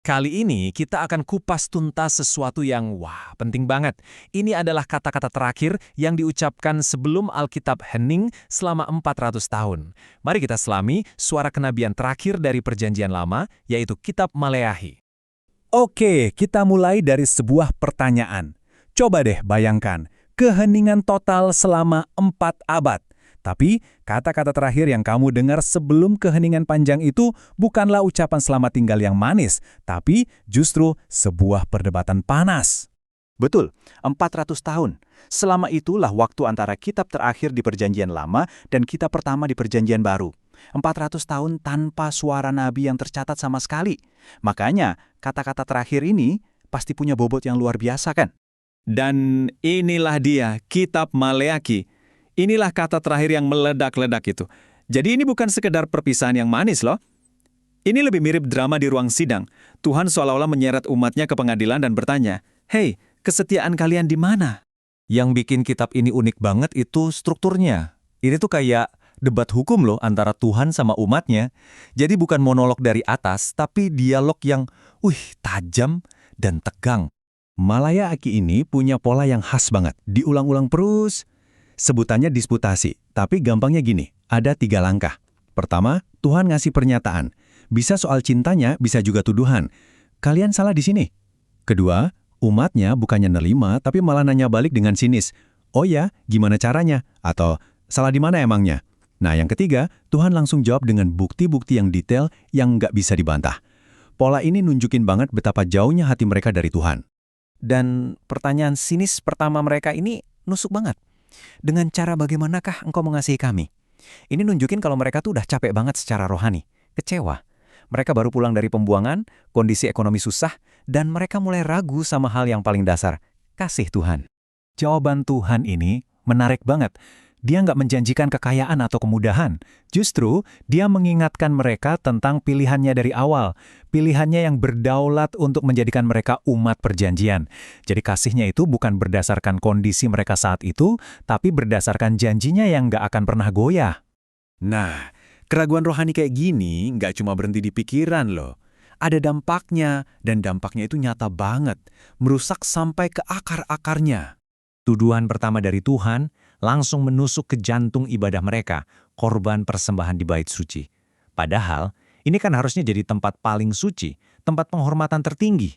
Kali ini kita akan kupas tuntas sesuatu yang penting banget. Ini adalah kata-kata terakhir yang diucapkan sebelum Alkitab hening selama 400 tahun. Mari kita selami suara kenabian terakhir dari Perjanjian Lama, yaitu Kitab Maleakhi. Oke, kita mulai dari sebuah pertanyaan. Coba deh bayangkan, keheningan total selama 4 abad. Tapi, kata-kata terakhir yang kamu dengar sebelum keheningan panjang itu bukanlah ucapan selamat tinggal yang manis, tapi justru sebuah perdebatan panas. Betul, 400 tahun. Selama itulah waktu antara kitab terakhir di Perjanjian Lama dan kitab pertama di Perjanjian Baru. 400 tahun tanpa suara nabi yang tercatat sama sekali. Makanya, kata-kata terakhir ini pasti punya bobot yang luar biasa kan? Dan inilah dia, Kitab Maleakhi. Inilah kata terakhir yang meledak-ledak itu. Jadi ini bukan sekedar perpisahan yang manis loh. Ini lebih mirip drama di ruang sidang. Tuhan seolah-olah menyeret umatnya ke pengadilan dan bertanya, "Hei, kesetiaan kalian di mana?" Yang bikin kitab ini unik banget itu strukturnya. Ini tuh kayak debat hukum loh antara Tuhan sama umatnya. Jadi bukan monolog dari atas, tapi dialog yang, tajam dan tegang. Maleakhi ini punya pola yang khas banget, diulang-ulang terus. Sebutannya disputasi, tapi gampangnya gini, ada 3 langkah. Pertama, Tuhan ngasih pernyataan. Bisa soal cintanya, bisa juga tuduhan. Kalian salah di sini. Kedua, umatnya bukannya nerima, tapi malah nanya balik dengan sinis. Oh ya, gimana caranya? Atau, salah di mana emangnya? Nah, yang ketiga, Tuhan langsung jawab dengan bukti-bukti yang detail yang nggak bisa dibantah. Pola ini nunjukin banget betapa jauhnya hati mereka dari Tuhan. Dan pertanyaan sinis pertama mereka ini nusuk banget. Dengan cara bagaimanakah engkau mengasihi kami? Ini nunjukin kalau mereka tuh udah capek banget secara rohani, kecewa. Mereka baru pulang dari pembuangan, kondisi ekonomi susah, dan mereka mulai ragu sama hal yang paling dasar, kasih Tuhan. Jawaban Tuhan ini menarik banget. Dia nggak menjanjikan kekayaan atau kemudahan. Justru, dia mengingatkan mereka tentang pilihannya dari awal. Pilihannya yang berdaulat untuk menjadikan mereka umat perjanjian. Jadi kasihnya itu bukan berdasarkan kondisi mereka saat itu, tapi berdasarkan janjinya yang nggak akan pernah goyah. Nah, keraguan rohani kayak gini nggak cuma berhenti di pikiran loh. Ada dampaknya, dan dampaknya itu nyata banget. Merusak sampai ke akar-akarnya. Tuduhan pertama dari Tuhan langsung menusuk ke jantung ibadah mereka, korban persembahan di bait suci. Padahal, ini kan harusnya jadi tempat paling suci, tempat penghormatan tertinggi.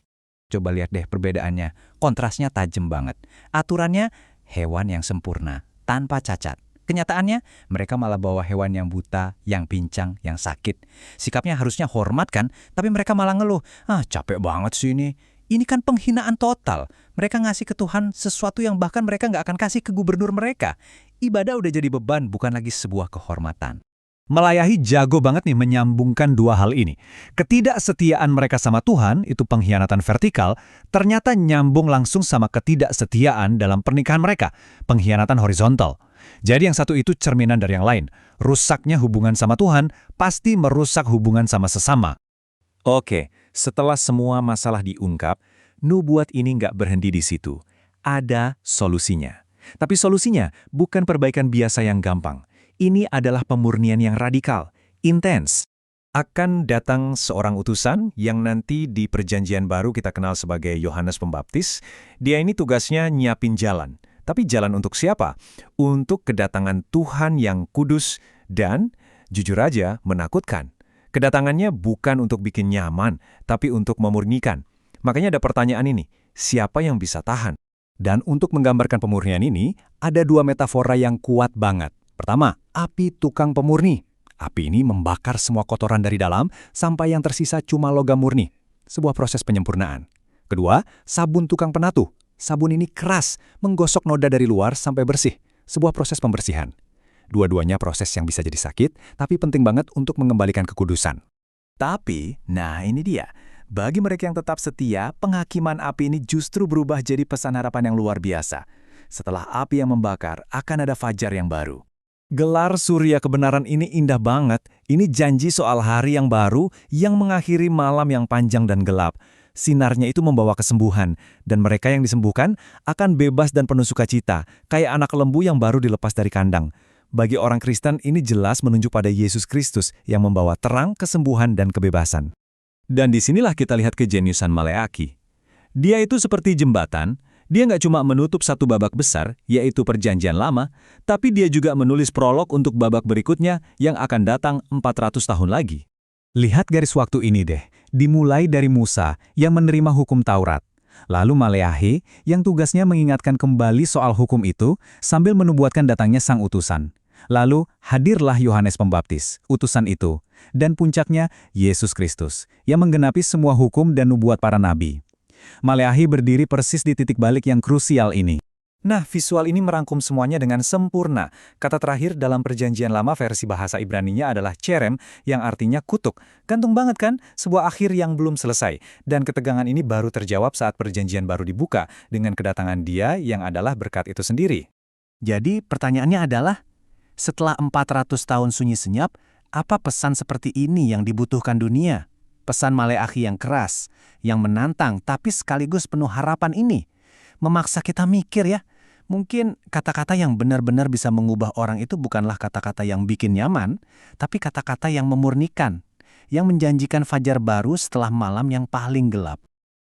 Coba lihat deh perbedaannya, kontrasnya tajam banget. Aturannya, hewan yang sempurna, tanpa cacat. Kenyataannya, mereka malah bawa hewan yang buta, yang pincang, yang sakit. Sikapnya harusnya hormat kan, tapi mereka malah ngeluh, capek banget sih ini. Ini kan penghinaan total. Mereka ngasih ke Tuhan sesuatu yang bahkan mereka nggak akan kasih ke gubernur mereka. Ibadah udah jadi beban, bukan lagi sebuah kehormatan. Maleakhi jago banget nih menyambungkan dua hal ini. Ketidaksetiaan mereka sama Tuhan, itu pengkhianatan vertikal, ternyata nyambung langsung sama ketidaksetiaan dalam pernikahan mereka, pengkhianatan horizontal. Jadi yang satu itu cerminan dari yang lain. Rusaknya hubungan sama Tuhan pasti merusak hubungan sama sesama. Oke, setelah semua masalah diungkap, nubuat ini nggak berhenti di situ. Ada solusinya. Tapi solusinya bukan perbaikan biasa yang gampang. Ini adalah pemurnian yang radikal, intens. Akan datang seorang utusan yang nanti di Perjanjian Baru kita kenal sebagai Yohanes Pembaptis. Dia ini tugasnya nyiapin jalan. Tapi jalan untuk siapa? Untuk kedatangan Tuhan yang kudus dan, jujur aja, menakutkan. Kedatangannya bukan untuk bikin nyaman, tapi untuk memurnikan. Makanya ada pertanyaan ini, siapa yang bisa tahan? Dan untuk menggambarkan pemurnian ini, ada 2 metafora yang kuat banget. Pertama, api tukang pemurni. Api ini membakar semua kotoran dari dalam, sampai yang tersisa cuma logam murni. Sebuah proses penyempurnaan. Kedua, sabun tukang penatu. Sabun ini keras, menggosok noda dari luar sampai bersih. Sebuah proses pembersihan. Dua-duanya proses yang bisa jadi sakit, tapi penting banget untuk mengembalikan kekudusan. Tapi, ini dia. Bagi mereka yang tetap setia, penghakiman api ini justru berubah jadi pesan harapan yang luar biasa. Setelah api yang membakar, akan ada fajar yang baru. Gelar surya kebenaran ini indah banget. Ini janji soal hari yang baru yang mengakhiri malam yang panjang dan gelap. Sinarnya itu membawa kesembuhan, dan mereka yang disembuhkan akan bebas dan penuh sukacita, kayak anak lembu yang baru dilepas dari kandang. Bagi orang Kristen ini jelas menunjuk pada Yesus Kristus yang membawa terang, kesembuhan, dan kebebasan. Dan disinilah kita lihat kejeniusan Maleaki. Dia itu seperti jembatan, dia nggak cuma menutup satu babak besar, yaitu Perjanjian Lama, tapi dia juga menulis prolog untuk babak berikutnya yang akan datang 400 tahun lagi. Lihat garis waktu ini deh, dimulai dari Musa yang menerima hukum Taurat. Lalu Maleahi yang tugasnya mengingatkan kembali soal hukum itu sambil menubuatkan datangnya sang utusan. Lalu hadirlah Yohanes Pembaptis, utusan itu. Dan puncaknya Yesus Kristus yang menggenapi semua hukum dan nubuat para nabi. Maleahi berdiri persis di titik balik yang krusial ini. Nah, visual ini merangkum semuanya dengan sempurna. Kata terakhir dalam Perjanjian Lama versi bahasa Ibraninya adalah cherem, yang artinya kutuk. Gantung banget kan? Sebuah akhir yang belum selesai. Dan ketegangan ini baru terjawab saat Perjanjian Baru dibuka, dengan kedatangan Dia yang adalah berkat itu sendiri. Jadi pertanyaannya adalah, setelah 400 tahun sunyi senyap, apa pesan seperti ini yang dibutuhkan dunia? Pesan Maleahi yang keras, yang menantang tapi sekaligus penuh harapan ini. Memaksa kita mikir ya. Mungkin kata-kata yang benar-benar bisa mengubah orang itu bukanlah kata-kata yang bikin nyaman, tapi kata-kata yang memurnikan, yang menjanjikan fajar baru setelah malam yang paling gelap.